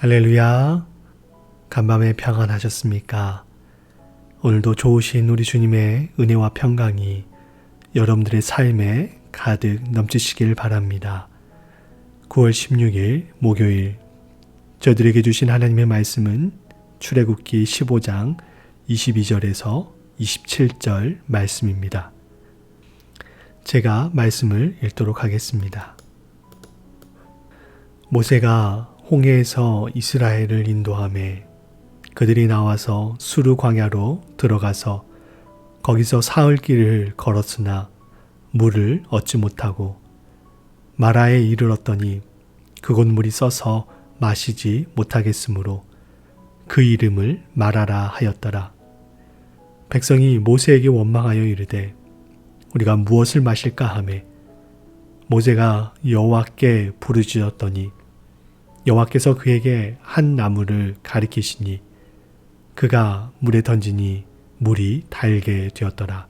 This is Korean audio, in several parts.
할렐루야. 간밤에 평안하셨습니까? 오늘도 좋으신 우리 주님의 은혜와 평강이 여러분들의 삶에 가득 넘치시길 바랍니다. 9월 16일 목요일, 저들에게 주신 하나님의 말씀은 출애굽기 15장 22절에서 27절 말씀입니다. 제가 말씀을 읽도록 하겠습니다. 모세가 홍해에서 이스라엘을 인도하매 그들이 나와서 수르 광야로 들어가서 거기서 사흘 길을 걸었으나 물을 얻지 못하고 마라에 이르렀더니 그곳 물이 써서 마시지 못하겠으므로 그 이름을 마라라 하였더라. 백성이 모세에게 원망하여 이르되 우리가 무엇을 마실까 하매 모세가 여호와께 부르짖었더니 여호와께서 그에게 한 나무를 가리키시니 그가 물에 던지니 물이 달게 되었더라.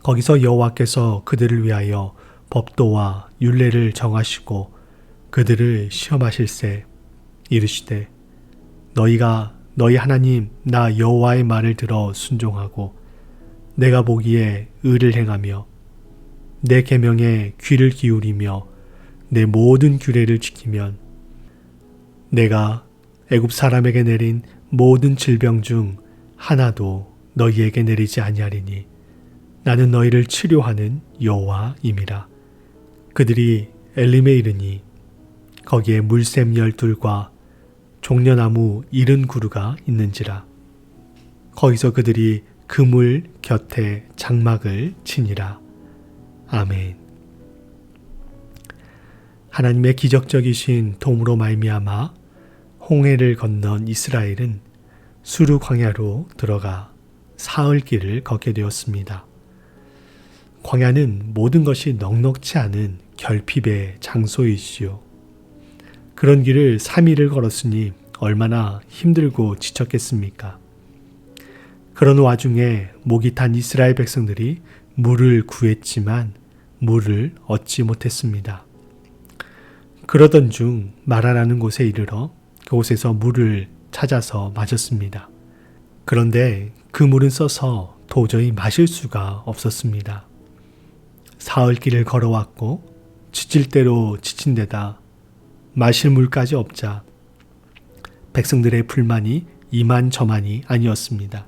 거기서 여호와께서 그들을 위하여 법도와 율례를 정하시고 그들을 시험하실세 이르시되 너희가 너희 하나님 나 여호와의 말을 들어 순종하고 내가 보기에 의를 행하며 내 계명에 귀를 기울이며 내 모든 규례를 지키면 내가 애굽 사람에게 내린 모든 질병 중 하나도 너희에게 내리지 아니하리니 나는 너희를 치료하는 여호와임이라. 그들이 엘림에 이르니 거기에 물샘 12과 종려나무 70그루가 있는지라. 거기서 그들이 그 물 곁에 장막을 치니라. 아멘. 하나님의 기적적이신 도움으로 말미암아 홍해를 건넌 이스라엘은 수르 광야로 들어가 사흘 길을 걷게 되었습니다. 광야는 모든 것이 넉넉지 않은 결핍의 장소이지요. 그런 길을 3일을 걸었으니 얼마나 힘들고 지쳤겠습니까? 그런 와중에 목이 탄 이스라엘 백성들이 물을 구했지만 물을 얻지 못했습니다. 그러던 중 마라라는 곳에 이르러 그곳에서 물을 찾아서 마셨습니다. 그런데 그 물은 써서 도저히 마실 수가 없었습니다. 사흘 길을 걸어왔고 지칠 대로 지친 데다 마실 물까지 없자 백성들의 불만이 이만저만이 아니었습니다.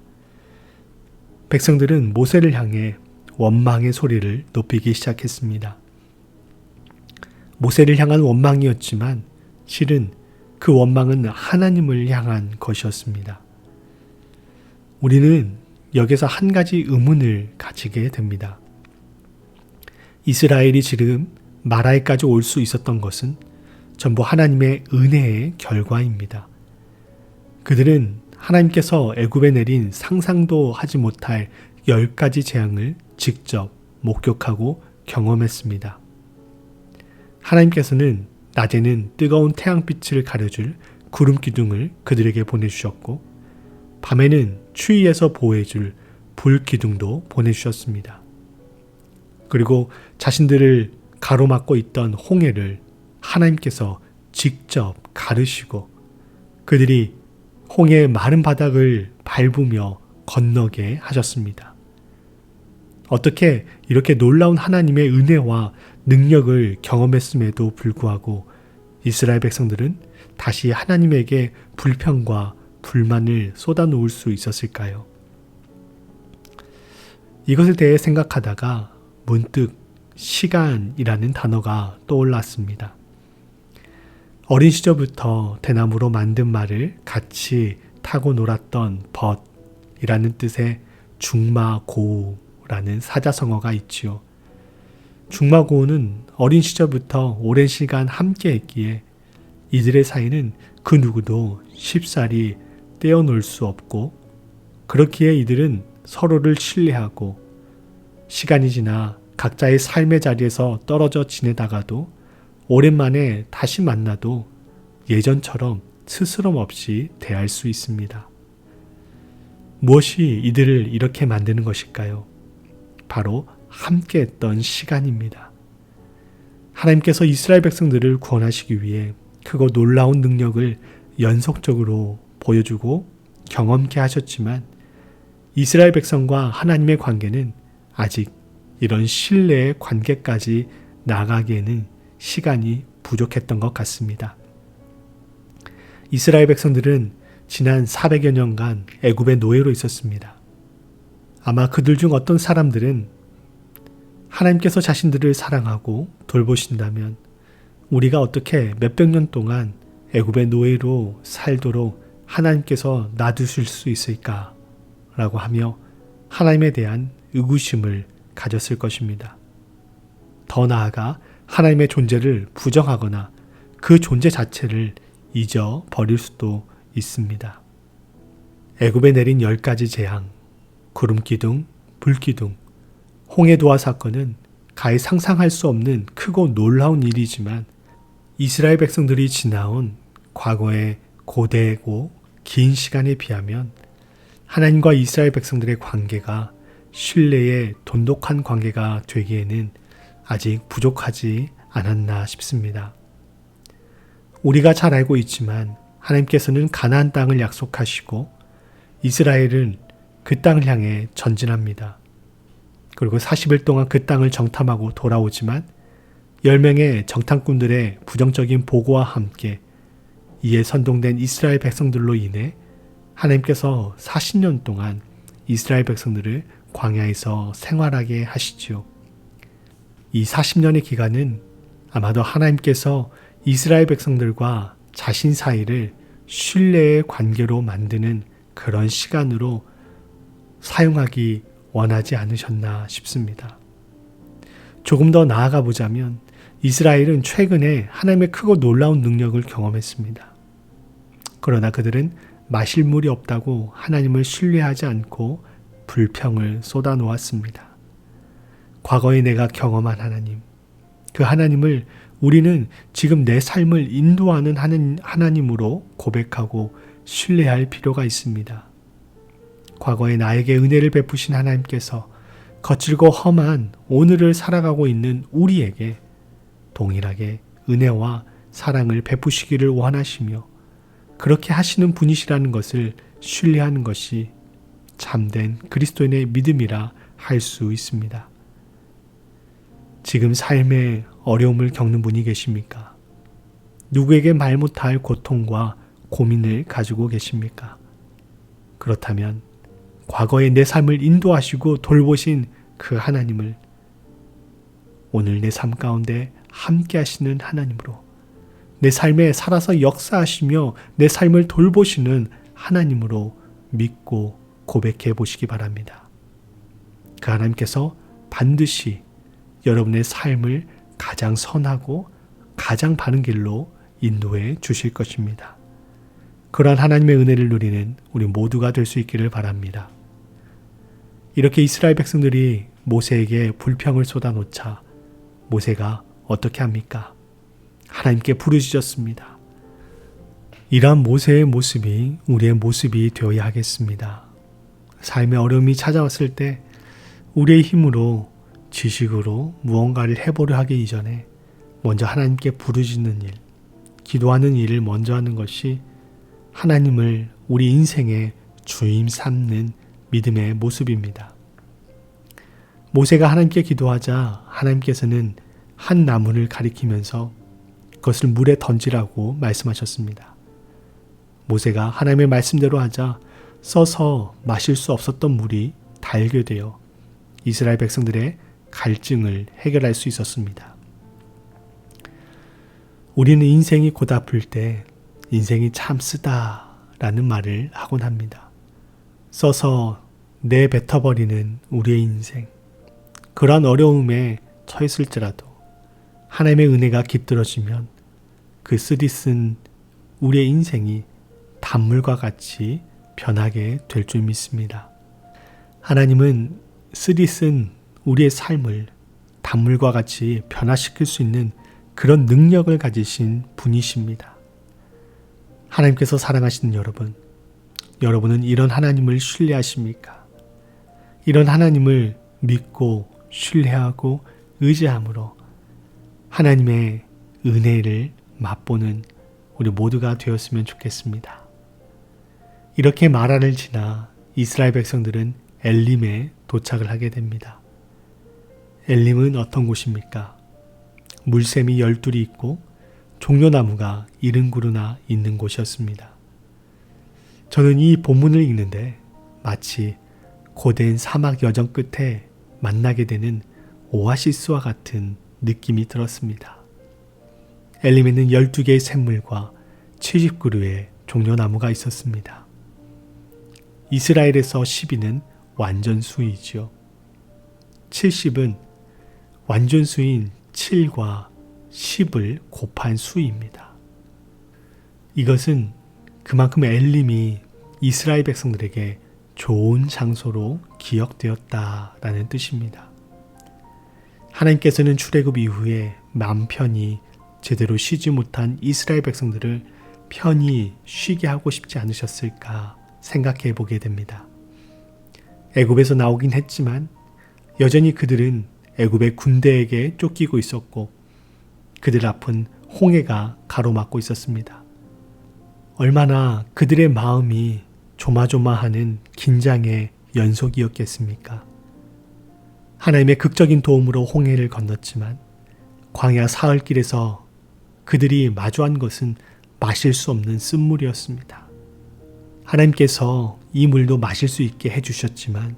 백성들은 모세를 향해 원망의 소리를 높이기 시작했습니다. 모세를 향한 원망이었지만 실은 그 원망은 하나님을 향한 것이었습니다. 우리는 여기서 한 가지 의문을 가지게 됩니다. 이스라엘이 지금 마라에까지 올 수 있었던 것은 전부 하나님의 은혜의 결과입니다. 그들은 하나님께서 애굽에 내린 상상도 하지 못할 10가지 재앙을 직접 목격하고 경험했습니다. 하나님께서는 낮에는 뜨거운 태양빛을 가려줄 구름 기둥을 그들에게 보내주셨고 밤에는 추위에서 보호해줄 불 기둥도 보내주셨습니다. 그리고 자신들을 가로막고 있던 홍해를 하나님께서 직접 가르시고 그들이 홍해의 마른 바닥을 밟으며 건너게 하셨습니다. 어떻게 이렇게 놀라운 하나님의 은혜와 능력을 경험했음에도 불구하고 이스라엘 백성들은 다시 하나님에게 불평과 불만을 쏟아놓을 수 있었을까요? 이것에 대해 생각하다가 문득 시간이라는 단어가 떠올랐습니다. 어린 시절부터 대나무로 만든 말을 같이 타고 놀았던 벗이라는 뜻의 중마고우라는 사자성어가 있지요. 중마고우는 어린 시절부터 오랜 시간 함께 했기에 이들의 사이는 그 누구도 쉽사리 떼어놓을 수 없고 그렇기에 이들은 서로를 신뢰하고 시간이 지나 각자의 삶의 자리에서 떨어져 지내다가도 오랜만에 다시 만나도 예전처럼 스스럼 없이 대할 수 있습니다. 무엇이 이들을 이렇게 만드는 것일까요? 바로 함께했던 시간입니다. 하나님께서 이스라엘 백성들을 구원하시기 위해 크고 놀라운 능력을 연속적으로 보여주고 경험케 하셨지만 이스라엘 백성과 하나님의 관계는 아직 이런 신뢰의 관계까지 나아가기에는 시간이 부족했던 것 같습니다. 이스라엘 백성들은 지난 400여 년간 애굽의 노예로 있었습니다. 아마 그들 중 어떤 사람들은 하나님께서 자신들을 사랑하고 돌보신다면 우리가 어떻게 몇백 년 동안 애굽의 노예로 살도록 하나님께서 놔두실 수 있을까? 라고 하며 하나님에 대한 의구심을 가졌을 것입니다. 더 나아가 하나님의 존재를 부정하거나 그 존재 자체를 잊어버릴 수도 있습니다. 애굽에 내린 10가지 재앙, 구름기둥, 불기둥, 홍해도화 사건은 가히 상상할 수 없는 크고 놀라운 일이지만 이스라엘 백성들이 지나온 과거의 고대고 긴 시간에 비하면 하나님과 이스라엘 백성들의 관계가 신뢰의 돈독한 관계가 되기에는 아직 부족하지 않았나 싶습니다. 우리가 잘 알고 있지만 하나님께서는 가나안 땅을 약속하시고 이스라엘은 그 땅을 향해 전진합니다. 그리고 40일 동안 그 땅을 정탐하고 돌아오지만 10명의 정탐꾼들의 부정적인 보고와 함께 이에 선동된 이스라엘 백성들로 인해 하나님께서 40년 동안 이스라엘 백성들을 광야에서 생활하게 하시지요. 이 40년의 기간은 아마도 하나님께서 이스라엘 백성들과 자신 사이를 신뢰의 관계로 만드는 그런 시간으로 사용하기 원하지 않으셨나 싶습니다. 조금 더 나아가 보자면 이스라엘은 최근에 하나님의 크고 놀라운 능력을 경험했습니다. 그러나 그들은 마실 물이 없다고 하나님을 신뢰하지 않고 불평을 쏟아놓았습니다. 과거에 내가 경험한 하나님, 그 하나님을 우리는 지금 내 삶을 인도하는 하나님으로 고백하고 신뢰할 필요가 있습니다. 과거에 나에게 은혜를 베푸신 하나님께서 거칠고 험한 오늘을 살아가고 있는 우리에게 동일하게 은혜와 사랑을 베푸시기를 원하시며 그렇게 하시는 분이시라는 것을 신뢰하는 것이 참된 그리스도인의 믿음이라 할 수 있습니다. 지금 삶의 어려움을 겪는 분이 계십니까? 누구에게 말 못할 고통과 고민을 가지고 계십니까? 그렇다면 과거에 내 삶을 인도하시고 돌보신 그 하나님을 오늘 내 삶 가운데 함께 하시는 하나님으로 내 삶에 살아서 역사하시며 내 삶을 돌보시는 하나님으로 믿고 고백해 보시기 바랍니다. 그 하나님께서 반드시 여러분의 삶을 가장 선하고 가장 바른 길로 인도해 주실 것입니다. 그러한 하나님의 은혜를 누리는 우리 모두가 될 수 있기를 바랍니다. 이렇게 이스라엘 백성들이 모세에게 불평을 쏟아놓자 모세가 어떻게 합니까? 하나님께 부르짖었습니다. 이러한 모세의 모습이 우리의 모습이 되어야 하겠습니다. 삶의 어려움이 찾아왔을 때 우리의 힘으로 지식으로 무언가를 해보려 하기 이전에 먼저 하나님께 부르짖는 일, 기도하는 일을 먼저 하는 것이 하나님을 우리 인생의 주임 삼는 믿음의 모습입니다. 모세가 하나님께 기도하자 하나님께서는 한 나무를 가리키면서 그것을 물에 던지라고 말씀하셨습니다. 모세가 하나님의 말씀대로 하자 써서 마실 수 없었던 물이 달게 되어 이스라엘 백성들의 갈증을 해결할 수 있었습니다. 우리는 인생이 고달플 때 인생이 참 쓰다라는 말을 하곤 합니다. 써서 내뱉어버리는 우리의 인생. 그러한 어려움에 처했을지라도 하나님의 은혜가 깃들어지면 그 쓰디쓴 우리의 인생이 단물과 같이 변하게 될 줄 믿습니다. 하나님은 쓰디쓴 우리의 삶을 단물과 같이 변화시킬 수 있는 그런 능력을 가지신 분이십니다. 하나님께서 사랑하시는 여러분, 여러분은 이런 하나님을 신뢰하십니까? 이런 하나님을 믿고 신뢰하고 의지함으로 하나님의 은혜를 맛보는 우리 모두가 되었으면 좋겠습니다. 이렇게 마라를 지나 이스라엘 백성들은 엘림에 도착을 하게 됩니다. 엘림은 어떤 곳입니까? 물샘이 12이 있고 종려나무가 70그루나 있는 곳이었습니다. 저는 이 본문을 읽는데 마치 고된 사막 여정 끝에 만나게 되는 오아시스와 같은 느낌이 들었습니다. 엘림에는 12개의 샘물과 70그루의 종려나무가 있었습니다. 이스라엘에서 12는 완전수이지요. 70은 완전수인 7과 10을 곱한 수입니다. 이것은 그만큼 엘림이 이스라엘 백성들에게 좋은 장소로 기억되었다라는 뜻입니다. 하나님께서는 출애굽 이후에 맘 편히 제대로 쉬지 못한 이스라엘 백성들을 편히 쉬게 하고 싶지 않으셨을까 생각해 보게 됩니다. 애굽에서 나오긴 했지만 여전히 그들은 애굽의 군대에게 쫓기고 있었고 그들 앞은 홍해가 가로막고 있었습니다. 얼마나 그들의 마음이 조마조마하는 긴장의 연속이었겠습니까? 하나님의 극적인 도움으로 홍해를 건넜지만 광야 사흘길에서 그들이 마주한 것은 마실 수 없는 쓴물이었습니다. 하나님께서 이 물도 마실 수 있게 해주셨지만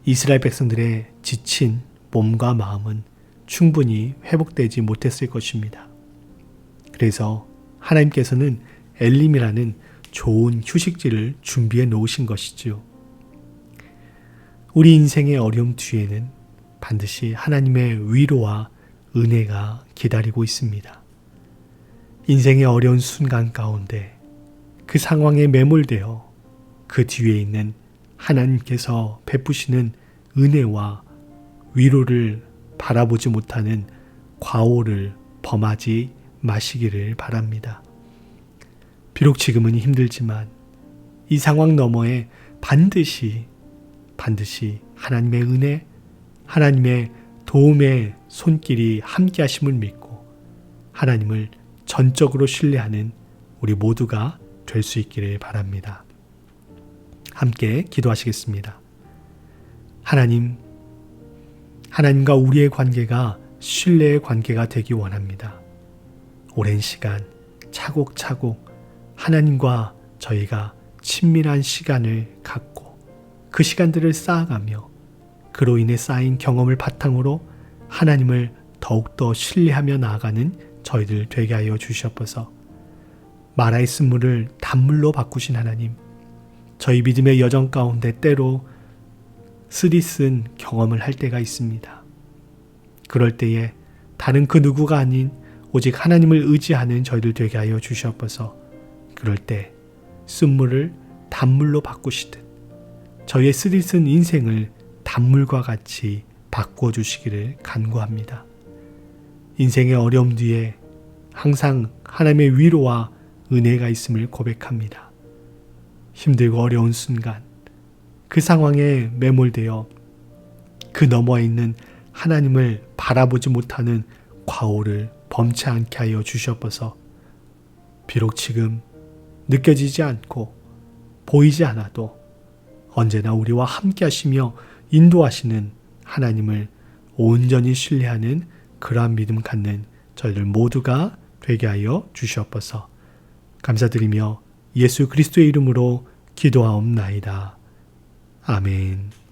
이스라엘 백성들의 지친 몸과 마음은 충분히 회복되지 못했을 것입니다. 그래서 하나님께서는 엘림이라는 좋은 휴식지를 준비해 놓으신 것이지요. 우리 인생의 어려움 뒤에는 반드시 하나님의 위로와 은혜가 기다리고 있습니다. 인생의 어려운 순간 가운데 그 상황에 매몰되어 그 뒤에 있는 하나님께서 베푸시는 은혜와 위로를 바라보지 못하는 과오를 범하지 마시기를 바랍니다. 비록 지금은 힘들지만 이 상황 너머에 반드시 하나님의 은혜, 하나님의 도움의 손길이 함께 하심을 믿고 하나님을 전적으로 신뢰하는 우리 모두가 될 수 있기를 바랍니다. 함께 기도하시겠습니다. 하나님과 우리의 관계가 신뢰의 관계가 되기 원합니다. 오랜 시간 차곡차곡 하나님과 저희가 친밀한 시간을 갖고 그 시간들을 쌓아가며 그로 인해 쌓인 경험을 바탕으로 하나님을 더욱더 신뢰하며 나아가는 저희들 되게 하여 주시옵소서. 마라의 쓴물을 단물로 바꾸신 하나님, 저희 믿음의 여정 가운데 때로 쓰디쓴 경험을 할 때가 있습니다. 그럴 때에 다른 그 누구가 아닌 오직 하나님을 의지하는 저희들 되게 하여 주시옵소서. 그럴 때 쓴물을 단물로 바꾸시듯 저희의 쓰디쓴 인생을 단물과 같이 바꾸어 주시기를 간구합니다. 인생의 어려움 뒤에 항상 하나님의 위로와 은혜가 있음을 고백합니다. 힘들고 어려운 순간 그 상황에 매몰되어 그 너머에 있는 하나님을 바라보지 못하는 과오를 범치 않게 하여 주시옵소서. 비록 지금 느껴지지 않고 보이지 않아도 언제나 우리와 함께 하시며 인도하시는 하나님을 온전히 신뢰하는 그러한 믿음 갖는 저희들 모두가 되게 하여 주시옵소서. 감사드리며 예수 그리스도의 이름으로 기도하옵나이다. 아멘.